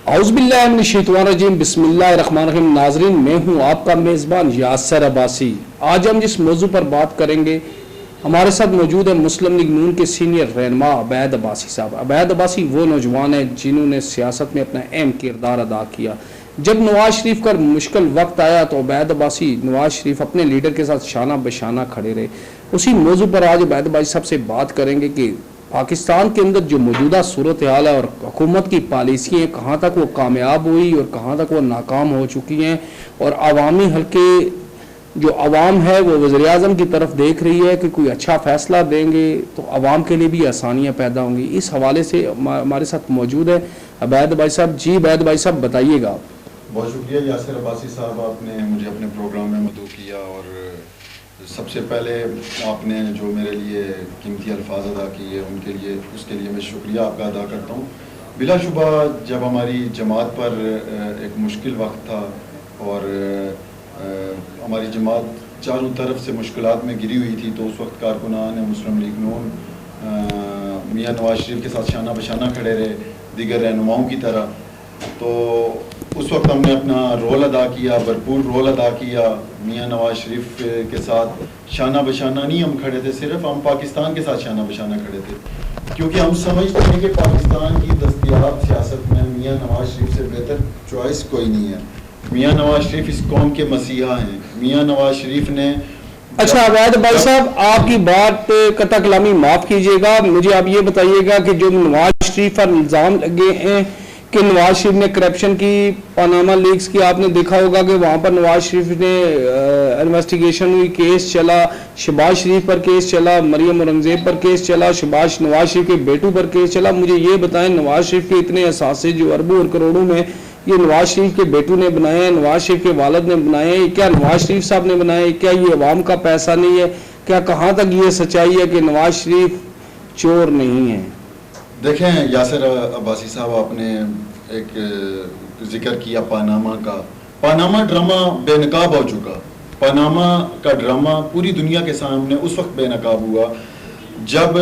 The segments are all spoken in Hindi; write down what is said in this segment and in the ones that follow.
औज़ुबिल्लाहिमिनश्शैतानिर्रजीम बिस्मिल्लाहिर्रहमानिर्रहीम। नाज़रीन, मैं हूँ आपका मेज़बान यासर अब्बासी। आज हम जिस मौजू पर बात करेंगे, हमारे साथ मौजूद है मुस्लिम लीग नून के सीनियर रहनुमा अबैद अब्बासी साहब। अबैद अब्बासी वो नौजवान है जिन्होंने सियासत में अपना अहम किरदार अदा किया। जब नवाज शरीफ का मुश्किल वक्त आया तो अबैद अब्बासी नवाज शरीफ अपने लीडर के साथ शाना बशाना खड़े रहे। उसी मौजू पर आज अबैद अब्बासी साहब से बात करेंगे कि पाकिस्तान के अंदर जो मौजूदा सूरत हाल है और हुकूमत की पॉलिसियाँ कहाँ तक वो कामयाब हुई और कहाँ तक वो नाकाम हो चुकी हैं, और अवामी हल्के जो अवाम है वो वज़ीर आज़म की तरफ देख रही है कि कोई अच्छा फ़ैसला देंगे तो अवाम के लिए भी आसानियाँ पैदा होंगी। इस हवाले से हमारे साथ मौजूद है अबैद भाई साहब। जी अबैद भाई साहब, बताइएगा आप। बहुत शुक्रिया यासिर अब्बासी साहब, आपने मुझे अपने प्रोग्राम में मदऊ किया और सबसे पहले आपने जो मेरे लिए कीमती अल्फाज अदा किए उनके लिए उसके लिए मैं शुक्रिया आपका अदा करता हूँ। बिलाशुबा जब हमारी जमात पर एक मुश्किल वक्त था और हमारी जमात चारों तरफ से मुश्किलात में घिरी हुई थी, तो उस वक्त कारकुनान मुस्लिम लीग नून मियाँ नवाज शरीफ के साथ शाना बशाना खड़े रहे दीगर रहनुमाओं की तरह। तो उस वक्त हमने अपना रोल अदा किया, भरपूर रोल अदा किया। मियाँ नवाज शरीफ के साथ शाना बशाना नहीं हम खड़े थे, सिर्फ हम पाकिस्तान के साथ शाना बशाना खड़े थे, क्योंकि हम समझते हैं कि पाकिस्तान की दस्तयाब सियासत में मियाँ नवाज शरीफ से बेहतर चॉइस कोई नहीं है। मियाँ नवाज शरीफ इस कौम के मसीहा हैं। मियाँ नवाज शरीफ ने अच्छा अबैद भाई साहब, आपकी बात कता कलामी माफ़ कीजिएगा, मुझे आप ये बताइएगा कि जो नवाज शरीफ पर इल्ज़ाम लगे हैं कि नवाज शरीफ ने करप्शन की, पनामा लीक्स की, आपने देखा होगा कि वहाँ पर नवाज शरीफ ने इन्वेस्टिगेशन हुई, केस चला, शहबाज शरीफ पर केस चला, मरियम औरंगजेब पर केस चला, नवाज शरीफ के बेटू पर केस चला। मुझे ये बताएं, नवाज शरीफ के इतने असासे जो अरबों और करोड़ों में ये नवाज शरीफ के बेटू ने बनाए हैं, नवाज शरीफ के वालिद ने बनाए हैं, क्या नवाज शरीफ साहब ने बनाए? क्या ये अवाम का पैसा नहीं है? क्या कहाँ तक ये सच्चाई है कि नवाज शरीफ चोर नहीं है? देखें यासिर अब्बासी साहब, आपने एक जिक्र किया पनामा का। पनामा ड्रामा बेनकाब हो चुका। पनामा का ड्रामा पूरी दुनिया के सामने उस वक्त बेनकाब हुआ जब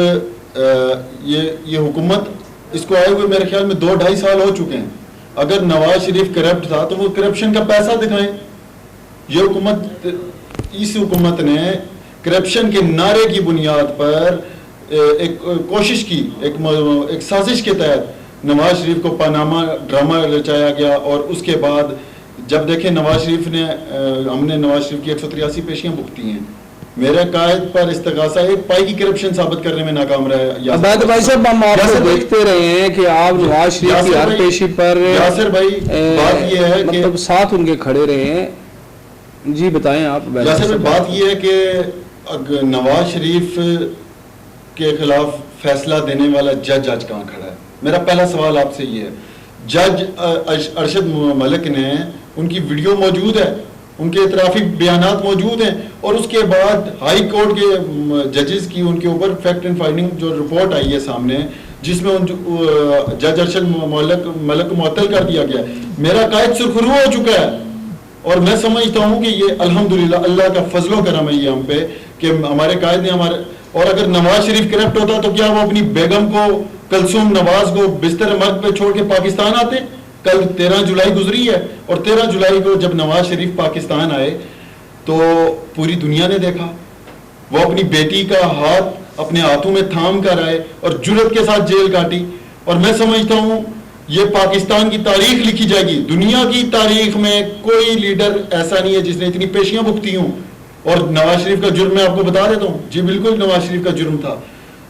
ये हुकूमत, इसको आए हुए मेरे ख्याल में 2-2.5 साल हो चुके हैं। अगर नवाज शरीफ करप्ट था तो वो करप्शन का पैसा दिखाएं। ये हुकूमत, इस हुकूमत ने करप्शन के नारे की बुनियाद पर एक कोशिश की, एक साजिश के तहत नवाज शरीफ को पनामा ड्रामा रचाया गया। और उसके बाद जब देखें नवाज शरीफ ने, हमने नवाज शरीफ की 183 पेशियां भुगती हैं। मेरे कायद पर इस्तगासा एक पाई की करप्शन साबित करने में नाकाम रहा। अबैद भाई साहब, हम आपको देखते रहे हैं कि आप नवाज शरीफ की हर पेशी पर यासिर भाई बात ये है कि मतलब साथ उनके खड़े रहे हैं। जी बताएं आप। यासिर भाई, बात ये है कि नवाज शरीफ के खिलाफ फैसला देने वाला जज आज कहाँ खड़ा है? मेरा पहला सवाल आपसे ये है। जज अरशद मलिक ने, उनकी वीडियो मौजूद है, उनके इतराफी बयानात मौजूद हैं, और उसके बाद हाई कोर्ट के जजेस की उनके ऊपर फैक्ट एंड फाइंडिंग जो रिपोर्ट आई है सामने, जिसमें जज अरशद मलिक को मुअत्तल कर दिया गया। मेरा कायद सुरखरू हो चुका है और मैं समझता हूँ कि ये अल्हम्दुलिल्लाह अल्लाह का फजलो करम है ये हम पे कि हमारे कायद ने हमारे। और अगर नवाज शरीफ करप्ट होता तो क्या वो अपनी बेगम को, कलसूम नवाज को बिस्तर मर्ग पे छोड़ के पाकिस्तान आते? कल 13 जुलाई गुजरी है और 13 जुलाई को जब नवाज शरीफ पाकिस्तान आए तो पूरी दुनिया ने देखा वो अपनी बेटी का हाथ अपने हाथों में थाम कर आए और जुर्रत के साथ जेल काटी। और मैं समझता हूं ये पाकिस्तान की तारीख लिखी जाएगी। दुनिया की तारीख में कोई लीडर ऐसा नहीं है जिसने इतनी पेशियां भुगती हूं। और नवाज शरीफ का जुर्म मैं आपको बता देता हूं। जी बिल्कुल, नवाज शरीफ का जुर्म था।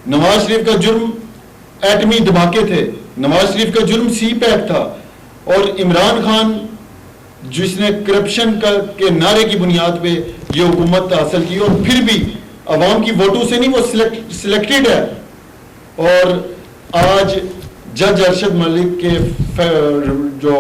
नवाज शरीफ का जुर्म एटमी धमाके थे। नवाज शरीफ का जुर्म सी पैक था। और इमरान खान जिसने करप्शन के नारे की बुनियाद पे ये हुकूमत हासिल की, और फिर भी अवाम की वोटों से नहीं, वो सिलेक्टेड है। और आज जज अरशद मलिक के जो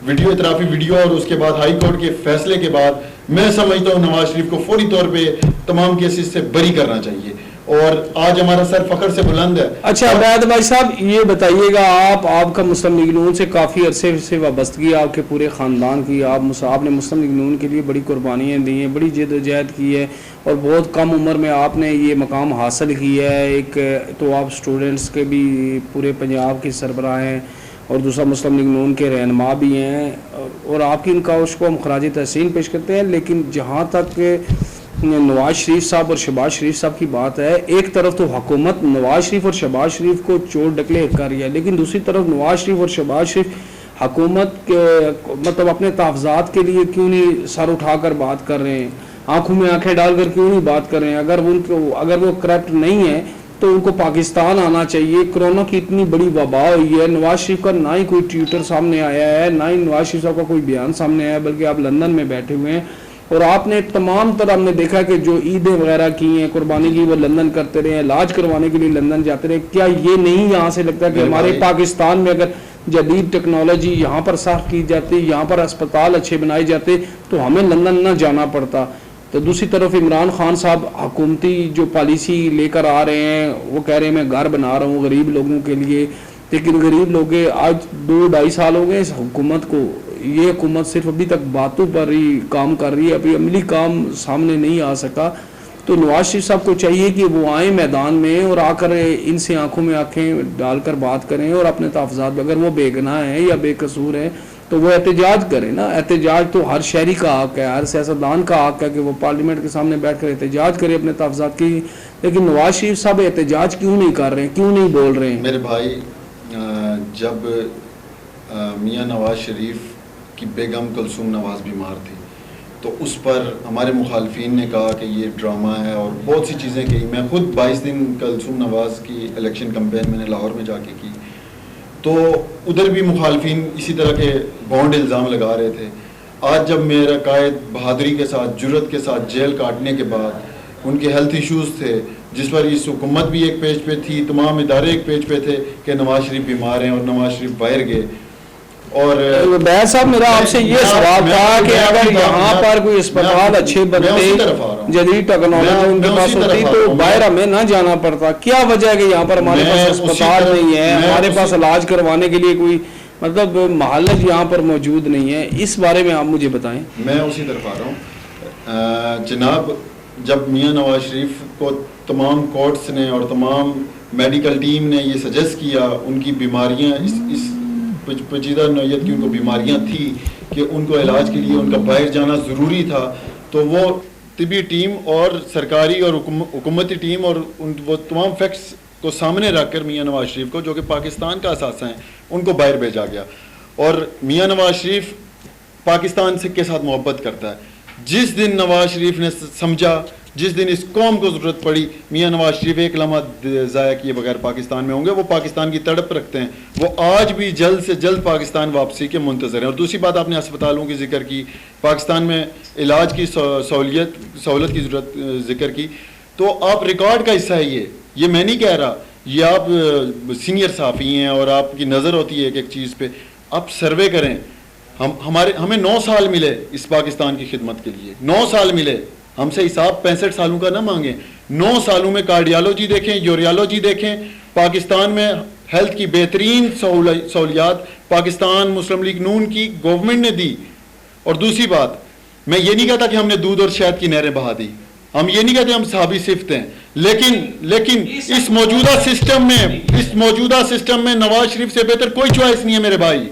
वीडियो, इतराफी वीडियो और उसके बाद हाई कोर्ट के फैसले के बाद मैं समझता हूँ नवाज शरीफ को फौरी तौर पे तमाम केसेस से बरी करना चाहिए। और आज हमारा सर फखर से बुलंद है। अच्छा अबैद भाई साहब, ये बताइएगा, आपका मुस्लिम लीग नून से काफ़ी अरसे से वाबस्तगी आपके पूरे ख़ानदान की, आपने मुस्लिम लीग नून के लिए बड़ी कुर्बानियाँ दी हैं, बड़ी जद्दोजहद की है और बहुत कम उम्र में आपने ये मकाम हासिल किया है। एक तो आप स्टूडेंट्स के भी पूरे पंजाब के सरबराह हैं और दूसरा मुस्लिम लीग नून के रहनुमा भी हैं और आपकी इन काविश को हम खराज तहसीन पेश करते हैं। लेकिन जहाँ तक नवाज शरीफ साहब और शहबाज शरीफ साहब की बात है, एक तरफ तो हुकूमत नवाज शरीफ और शहबाज शरीफ को चोट डकले कर रही है, लेकिन दूसरी तरफ नवाज शरीफ और शहबाज शरीफ हुकूमत के मतलब अपने तहफ़्ज़ात के लिए क्यों नहीं सर उठाकर बात कर रहे हैं, आंखों में आंखें डालकर क्यों नहीं बात कर रहे हैं। अगर वो करप्ट नहीं है तो उनको पाकिस्तान आना चाहिए। कोरोना की इतनी बड़ी वबा हुई है, नवाज शरीफ का ना ही कोई ट्विटर सामने आया है, ना ही नवाज शरीफ साहब का कोई बयान सामने आया है, बल्कि आप लंदन में बैठे हुए हैं और आपने तमाम तरह हमने देखा कि जो ईदें वगैरह की हैं कुर्बानी की, वो लंदन करते रहे, इलाज करवाने के लिए लंदन जाते रहे। क्या ये नहीं यहाँ से लगता कि हमारे पाकिस्तान में अगर जदीद टेक्नोलॉजी यहाँ पर साफ की जाती, यहाँ पर अस्पताल अच्छे बनाए जाते तो हमें लंदन न जाना पड़ता। तो दूसरी तरफ इमरान खान साहब हुकूमती जो पॉलिसी लेकर आ रहे हैं, वो कह रहे हैं मैं घर बना रहा हूँ गरीब लोगों के लिए, लेकिन गरीब लोग आज 2-2.5 साल हो गए इस हुकूमत को। ये हुकूमत सिर्फ अभी तक बातों पर ही काम कर रही है, अभी अमली काम सामने नहीं आ सका। तो नवाज शरीफ साहब को चाहिए कि वो आए मैदान में और आकर इनसे आंखों में आंखें डालकर बात करें और अपने तहफ़्ज़ात, अगर वो बेगुनाह है या बेकसूर है तो वो एहतजाज करें ना। एहतजाज तो हर शहरी का हक है, हर सियासतदान का हक है कि वो पार्लियामेंट के सामने बैठकर एहतजाज करे अपने तहफ़्ज़ात की। लेकिन नवाज शरीफ साहब एहतजाज क्यों नहीं कर रहे हैं, क्यों नहीं बोल रहे हैं? मेरे भाई, जब मियाँ नवाज शरीफ की बेगम कुलसूम नवाज बीमार थी तो उस पर हमारे मुखालफिन ने कहा कि ये ड्रामा है और बहुत सी चीज़ें कही। मैं खुद 22 दिन कुलसूम नवाज की इलेक्शन कैंपेन मैंने लाहौर में जाके की, तो उधर भी मुखालफिन इसी तरह के बॉन्ड इल्ज़ाम लगा रहे थे। आज जब मेरा कायद बहादुरी के साथ, जुर्रत के साथ जेल काटने के बाद उनके हेल्थ इश्यूज़ थे, जिस पर इस हुकूमत भी एक पेज पे थी, तमाम इदारे एक पेज पे थे कि नवाज शरीफ बीमार हैं और नवाज शरीफ बाहर गए। और बैर साहब, मेरा आपसे ये सवाल था कि अगर यहाँ पर कोई अस्पताल अच्छे बनते, जदीद टेक्नोलॉजी उनके पास होती तो बाहर हमें ना जाना पड़ता। क्या वजह है कि यहाँ पर हमारे पास अस्पताल नहीं है, हमारे पास इलाज करवाने के लिए कोई मतलब महालत यहाँ पर मौजूद नहीं है? इस बारे में आप मुझे बताएं। मैं उसी तरफ आ रहा हूँ जनाब। जब मियाँ नवाज शरीफ को तमाम कोर्ट्स ने और तमाम मेडिकल टीम ने ये सजेस्ट किया, उनकी बीमारियाँ इस पेचीदा नौयत की उनको बीमारियां थी कि उनको इलाज के लिए उनका बाहर जाना ज़रूरी था, तो वो तिबी टीम और सरकारी और हुकूमती टीम और वो तमाम फैक्ट्स को सामने रखकर मियाँ नवाज शरीफ को, जो कि पाकिस्तान का असासा हैं, उनको बाहर भेजा गया। और मियाँ नवाज शरीफ पाकिस्तान से के साथ मोहब्बत करता है। जिस दिन नवाज शरीफ ने समझा, जिस दिन इस कौम को ज़रूरत पड़ी, मियाँ नवाज शरीफ एक लम्हा ज़ाया किए बगैर पाकिस्तान में होंगे। वो पाकिस्तान की तड़प रखते हैं, वो आज भी जल्द से जल्द पाकिस्तान वापसी के मुंतज़र हैं। और दूसरी बात, आपने अस्पतालों की जिक्र की, पाकिस्तान में इलाज की सहूलत की ज़रूरत जिक्र की, तो आप रिकॉर्ड का हिस्सा है ये मैं नहीं कह रहा, ये आप सीनियर साफ़ी हैं और आपकी नज़र होती है एक एक चीज़ पर। आप सर्वे करें, हमें 9 साल मिले इस पाकिस्तान की खिदमत के लिए, 9 साल मिले। हमसे हिसाब 65 सालों का ना मांगे। 9 सालों में कार्डियोलॉजी देखें, यूरियोलॉजी देखें, पाकिस्तान में हेल्थ की बेहतरीन सहूलियात पाकिस्तान मुस्लिम लीग नून की गवर्नमेंट ने दी। और दूसरी बात, मैं ये नहीं कहता कि हमने दूध और शहद की नहरें बहा दी, हम ये नहीं कहते हम साहबी सिफ्त हैं, लेकिन इस मौजूदा सिस्टम में नवाज शरीफ से बेहतर कोई चॉइस नहीं है मेरे भाई।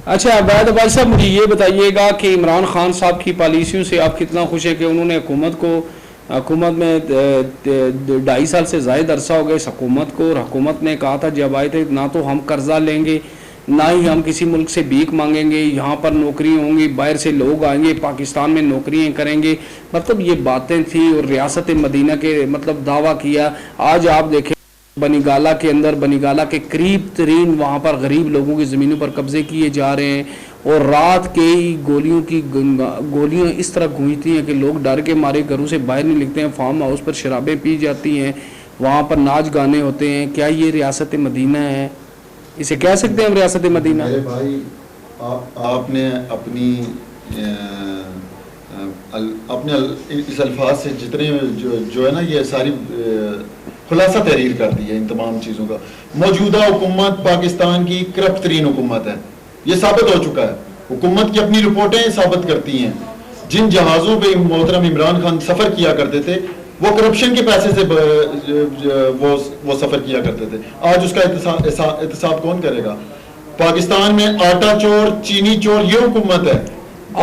अच्छा अवैध भाई साहब, मुझे ये बताइएगा कि इमरान खान साहब की पॉलिसियों से आप कितना खुश हैं कि उन्होंने हुकूमत में 2.5 साल से ज़्यादा अरसा हो गया इस हुकूमत को, और हुकूमत ने कहा था जब आए थे ना तो हम कर्जा लेंगे ना ही हम किसी मुल्क से भीख मांगेंगे, यहाँ पर नौकरी होंगी, बाहर से लोग आएंगे पाकिस्तान में नौकरियाँ करेंगे, मतलब ये बातें थी। और रियासत मदीना के मतलब दावा किया। आज आप देखें बनीगाला के अंदर, बनीगाला के करीब तरीन वहाँ पर गरीब लोगों की ज़मीनों पर कब्जे किए जा रहे हैं, और रात के ही गोलियाँ इस तरह गूंजती हैं कि लोग डर के मारे घरों से बाहर नहीं निकलते हैं। फार्म हाउस पर शराबें पी जाती हैं, वहाँ पर नाच गाने होते हैं। क्या ये रियासत मदीना है? इसे कह सकते हैं हम रियासत मदीना? मेरे भाई, आपने अपने इस अल्फाज से जितने जो है ना, ये सारी खुलासा तहरीर कर दी है इन तमाम चीज़ों का। मौजूदा हुकूमत पाकिस्तान की करप्ट तरीन हुकूमत है, ये साबित हो चुका है। हुकूमत की अपनी रिपोर्टें साबित करती हैं। जिन जहाज़ों पे मोहतरम इमरान खान सफ़र किया करते थे, वो करप्शन के पैसे से वो सफ़र किया करते थे। आज उसका एहतसाब कौन करेगा? पाकिस्तान में आटा चोर, चीनी चोर, ये हुकूमत है।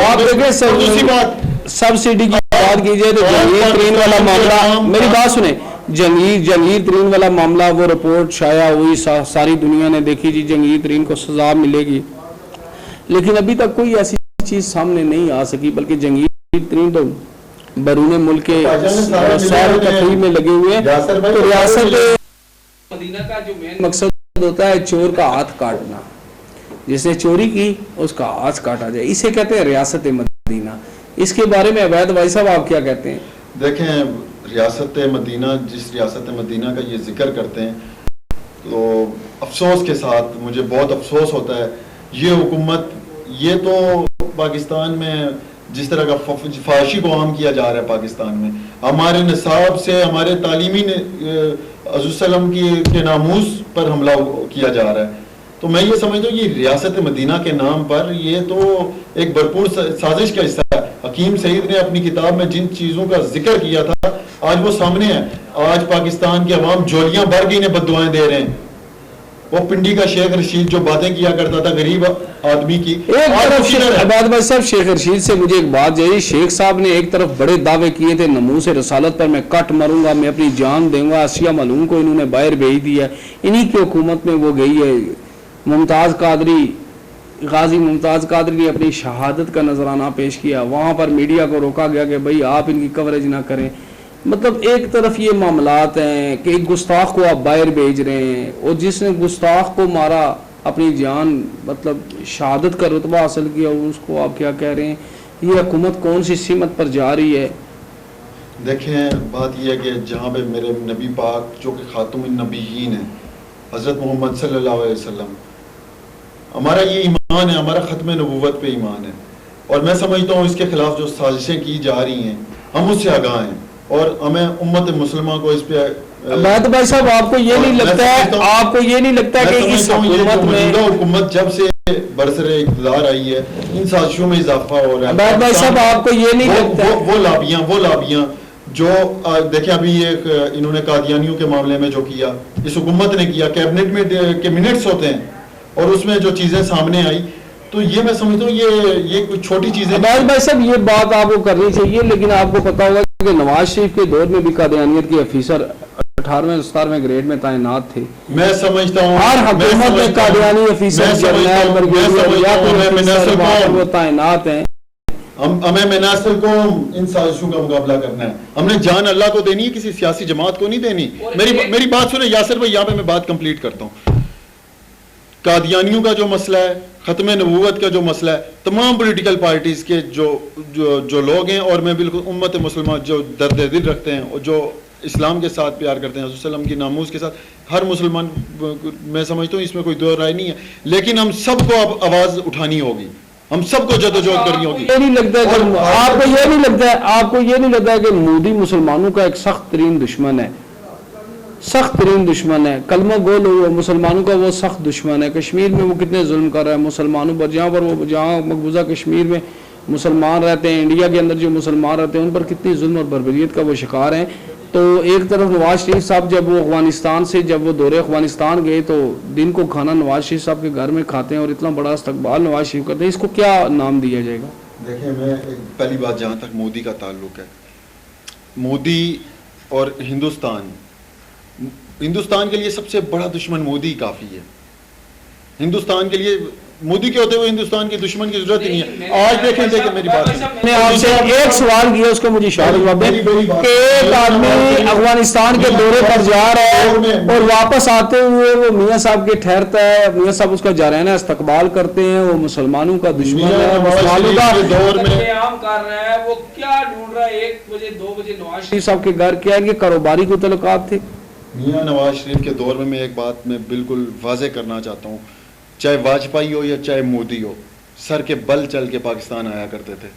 आप देखिए और दूसरी बात, सब्सिडी की बात कीजिए तो जंगीर तरीन वाला मामला, मेरी बात सुने, जंगीर तरीन वाला मामला, वो रिपोर्ट शाया हुई, सारी दुनिया ने देखी जी, जंगीर तरीन को सजा मिलेगी, लेकिन अभी तक कोई ऐसी चीज सामने नहीं आ सकी, बल्कि जंगीर तरीन तो बैरून मुल्क के सैर तफरीह में लगे हुए हैं। तो रियासत मदीना का जो मेन मकसद होता है चोर का हाथ काटना, जिसने चोरी की उसका हाथ काटा जाए, इसे कहते हैं रियासत मदीना। इसके बारे में अवैध भाई साहब आप क्या कहते हैं? देखें, रियासत मदीना, जिस रियासत मदीना का ये जिक्र करते हैं, तो अफसोस के साथ मुझे बहुत अफसोस होता है, ये हुकूमत, ये तो पाकिस्तान में जिस तरह का फाशी को आम किया जा रहा है पाकिस्तान में, हमारे निसाब से, हमारे तालीमी अज़ुसलम के नामूस पर हमला किया जा रहा है। तो मैं ये समझता हूँ ये रियासत मदीना के नाम पर ये तो एक भरपूर साजिश का हिस्सा है। हकीम सईद ने अपनी किताब में जिन चीज़ों का जिक्र किया था आज वो सामने है। आज पाकिस्तान के अवाम जोलियां भर के इन्हें बद्दुआएं दे रहे हैं। वो पिंडी का शेख रशीद जो बातें किया करता था गरीब आदमी की, अबाद भाई साहब, शेख रशीद से मुझे एक बात चाहिए। शेख साहब ने एक तरफ बड़े दावे किए थे, नमूस रसालत पर मैं कट मरूंगा, मैं अपनी जान दूंगा, आसिया मलूम को इन्होंने बाहर भेज दिया, इन्हीं की हुकूमत में वो गई है। मुमताज़ कादरी, गाजी मुमताज़ कादरी ने अपनी शहादत का नजराना पेश किया, वहाँ पर मीडिया को रोका गया कि भाई आप इनकी कवरेज ना करें। मतलब एक तरफ ये मामलात हैं कि एक गुस्ताख को आप बाहर भेज रहे हैं, और जिसने गुस्ताख को मारा, अपनी जान मतलब शहादत का रुतबा हासिल किया, उसको आप क्या कह रहे हैं? ये हुकूमत कौन सी सीमत पर जा रही है? देखें, बात यह है कि जहाँ पे मेरे नबी पाक जो कि खातुमुन नबीयीन है, हज़रत मोहम्मद सल्लल्लाहु अलैहि वसल्लम, हमारा ये ईमान है, हमारा ख़त्म नबूवत पे ईमान है, और मैं समझता हूँ इसके खिलाफ जो साजिशें की जा रही हैं हम उससे आगाह हैं, और हमें उम्मत मुसलमान को इस पे भाई साहब, आपको ये नहीं लगता है, आपको ये नहीं लगता कि इस हुकूमत में, हुकूमत जब से बरसरे इक़्तिदार आई है, इन साजिशों में इजाफा हो रहा है? भाई साहब, आपको ये नहीं लगता वो लाबियां जो देखें, अभी एक इन्होंने कादियानियों के मामले में जो किया, इस हुकूमत ने किया, कैबिनेट में के मिनट्स होते हैं और उसमें जो चीजें सामने आई, तो ये मैं समझता हूँ ये कुछ छोटी चीजें। भाई साहब, ये बात आपको करनी चाहिए, लेकिन आपको पता होगा कि नवाज शरीफ के दौर में भी कादियानियत के अफीसर 18वें 17वें ग्रेड में तैनात थे। मैं समझता हूँ हर हुकूमत में कादियानी अफीसर जर्नल वो तैनात हैं। हमें मनासिल को इन साजिशों का मुकाबला करना है, हमने जान अल्लाह को देनी है, किसी सियासी जमात को नहीं देनी। मेरी बात सुने यासिर भाई, यहाँ पे मैं बात कंप्लीट करता हूँ। कादियानियों का जो मसला है, ख़त्म नबूवत का जो मसला है, तमाम पॉलिटिकल पार्टीज के जो लोग हैं, और मैं बिल्कुल उम्मत मुसलमान जो दर्द दिल रखते हैं और जो इस्लाम के साथ प्यार करते हैं, रसूलुल्लाह की नामूस के साथ, हर मुसलमान, मैं समझता हूँ इसमें कोई दो राय नहीं है, लेकिन हम सबको अब आवाज़ उठानी होगी, हम सबको जदोजहद करनी होगी। ये नहीं लगता है आपको ये नहीं लगता है कि मोदी मुसलमानों का एक सख्त तरीन दुश्मन है, सख्त तरीन दुश्मन है, कलमा गोल हुआ मुसलमानों का वो सख्त दुश्मन है। कश्मीर में वो कितने जुल्म कर रहा है मुसलमानों पर, जहाँ मकबूजा कश्मीर में मुसलमान रहते हैं, इंडिया के अंदर जो मुसलमान रहते हैं उन पर कितनी जुल्म और बर्बरियत का वो शिकार हैं। तो एक तरफ नवाज शरीफ साहब जब वो दौरे अफगानिस्तान गए, तो दिन को खाना नवाज शरीफ साहब के घर में खाते हैं और इतना बड़ा इस्तकबाल नवाज शरीफ करते हैं, इसको क्या नाम दिया जाएगा? देखिए, मैं पहली बात, जहाँ तक मोदी का ताल्लुक है, मोदी और हिंदुस्तान के लिए सबसे बड़ा दुश्मन मोदी काफ़ी है। हिंदुस्तान के लिए मोदी के होते हुए हिंदुस्तान के दुश्मन की जरूरत ही नहीं है। आज देखें मेरी बात, मैं आपसे एक सवाल किया, उसका मुझे इशारा जवाब दें कि एक आदमी अफगानिस्तान के दौरे पर जा रहा है और वापस आते हुए वो मियाँ साहब के ठहरता है, मियाँ साहब उसका जाराना इस्तकबाल करते हैं, वो मुसलमानों का दुश्मन है, मुसलमानों का दौर में कर रहा है, वो क्या ढूंढ रहा है? 1 बजे 2 बजे नवाज शरीफ साहब के घर क्या इनके कारोबारी को तल्लुकात थे? मियाँ नवाज शरीफ के दौर में मैं एक बात मैं बिल्कुल वाजे करना चाहता हूँ, चाहे वाजपेयी हो या चाहे मोदी हो, सर के बल चल के पाकिस्तान आया करते थे।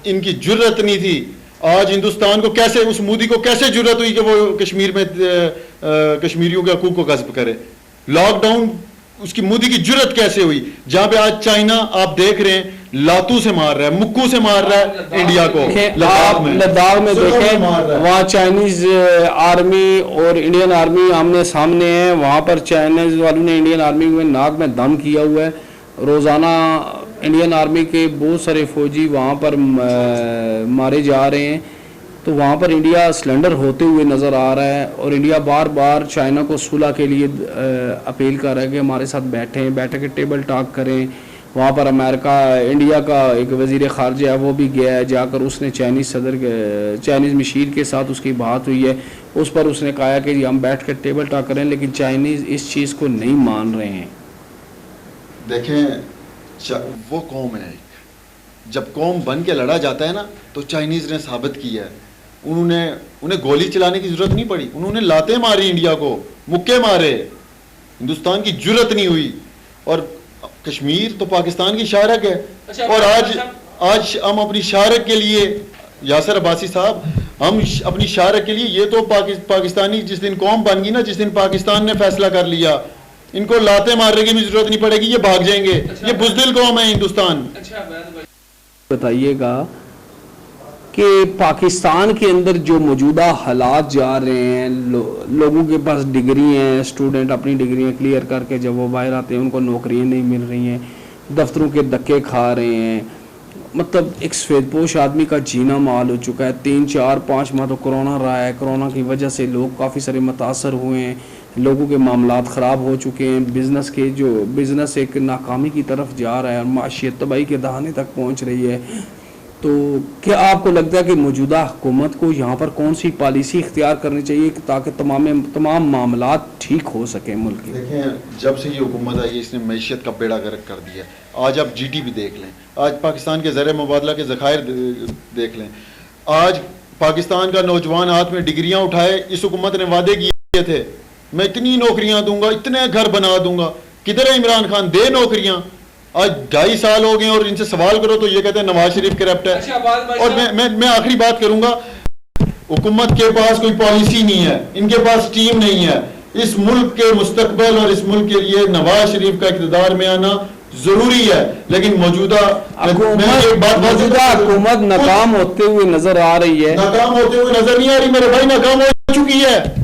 इनकी जुर्रत नहीं थी। आज हिंदुस्तान को कैसे, उस मोदी को कैसे जुर्रत हुई कि वो कश्मीर में कश्मीरियों के हकूक को गस्ब करे? लॉकडाउन उसकी मोदी की जुर्रत कैसे हुई? जहां पे आज चाइना, आप देख रहे हैं, लातू से मार रहा है, मुक्कू से मार रहा है इंडिया को। आप लद्दाख में देखें, वहाँ चाइनीज आर्मी और इंडियन आर्मी आमने सामने है। वहाँ पर चाइनीज वालों ने इंडियन आर्मी में नाक में दम किया हुआ है। रोज़ाना इंडियन आर्मी के बहुत सारे फौजी वहाँ पर मारे जा रहे हैं। तो वहाँ पर इंडिया सिलेंडर होते हुए नज़र आ रहा है और इंडिया बार बार चाइना को सुलह के लिए अपील कर रहा है कि हमारे साथ बैठें, बैठ के टेबल टॉक करें। वहाँ पर अमेरिका, इंडिया का एक वज़ीर ख़ारजा है, वो भी गया है, जाकर उसने चाइनीज़ मशीर के साथ उसकी बात हुई है। उस पर उसने कहा कि हम बैठ कर टेबल टॉक करें, लेकिन चाइनीज़ इस चीज़ को नहीं मान रहे हैं। देखें, वो कौम है, जब कौम बन के लड़ा जाता है ना, तो चाइनीज़ ने साबित किया है। उन्हें गोली चलाने की ज़रूरत नहीं पड़ी, उन्होंने लाते मारी, इंडिया को मुक्के मारे, हिंदुस्तान की जुर्रत नहीं हुई। और कश्मीर तो पाकिस्तान की शारक है। और आज हम अपनी शारक के लिए, यासर अब्बासी साहब, हम अपनी शारक के लिए, ये तो पाकिस्तानी जिस दिन कौम बन गई ना, जिस दिन पाकिस्तान ने फैसला कर लिया, इनको लाते मारने की भी जरूरत नहीं पड़ेगी, ये भाग जाएंगे। ये बुज़दिल कौम है हिंदुस्तान। बताइएगा कि पाकिस्तान के अंदर जो मौजूदा हालात जा रहे हैं, लोगों के पास डिग्री हैं, स्टूडेंट अपनी डिग्रियां क्लियर करके जब वो बाहर आते हैं उनको नौकरियां नहीं मिल रही हैं, दफ्तरों के धक्के खा रहे हैं। मतलब एक सफ़ेदपोश आदमी का जीना माल हो चुका है। 3, 4, 5 माह तो कोरोना रहा है। कोरोना की वजह से लोग काफ़ी सारे मुतासर हुए हैं, लोगों के मामलात ख़राब हो चुके हैं। बिज़नेस एक नाकामी की तरफ जा रहा है और माशियत तबाही के दहाने तक पहुँच रही है। तो क्या आपको लगता है कि मौजूदा हुकूमत को यहाँ पर कौन सी पॉलिसी इख्तियार करनी चाहिए ताकि तमाम मामलात ठीक हो सके मुल्क के? देखें, जब से ये हुकूमत आई है, इसने मैशियत का बेड़ा गर्क कर दिया। आज आप GDP देख लें, आज पाकिस्तान के ज़र मुबादला के ज़खायर देख लें। आज पाकिस्तान का नौजवान हाथ में डिग्रियाँ उठाए, इस हुकूमत ने वादे किए थे, मैं इतनी नौकरियाँ दूंगा, इतने घर बना दूंगा। किधर है इमरान खान? दे नौकरियाँ। आज 2.5 साल हो गए और इनसे सवाल करो तो ये कहते हैं नवाज शरीफ करप्ट है। और मैं आखिरी बात करूंगा, हुकूमत के पास कोई पॉलिसी नहीं है, इनके पास टीम नहीं है। इस मुल्क के मुस्तकबिल और इस मुल्क के लिए नवाज शरीफ का इक़्तिदार में आना जरूरी है। लेकिन मौजूदा हुकूमत नाकाम होते हुए नजर आ रही है। नाकाम होते हुए नजर नहीं आ रही मेरे भाई, नाकाम हो चुकी है।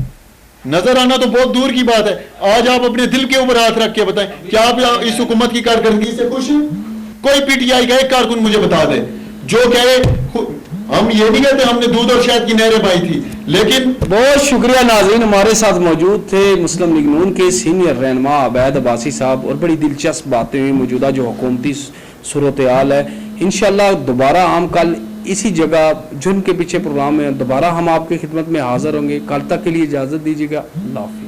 नजर आना तो बहुत दूर की बात है। आज आप अपने दिल के ऊपर हाथ रख के बताएं, क्या आप इस हुकूमत की कारकर्दगी से खुश हैं? कोई PTI का एक कारकुन मुझे बता दे जो कहे, हम ये नहीं कहते हमने दूध और शहद की नहरें पाई थी, लेकिन। बहुत शुक्रिया नाज़रीन, हमारे साथ मौजूद थे मुस्लिम लीग नून के सीनियर रहनुमा अबैद अब्बासी साहब, और बड़ी दिलचस्प बातें हुई मौजूदा जो हुकूमती सूरत हाल है। इंशाअल्लाह दोबारा हम कल इसी जगह जुर्म के पीछे प्रोग्राम में दोबारा हम आपकी खिदमत में हाजिर होंगे। कल तक के लिए इजाज़त दीजिएगा। अल्लाह हाफ़िज़।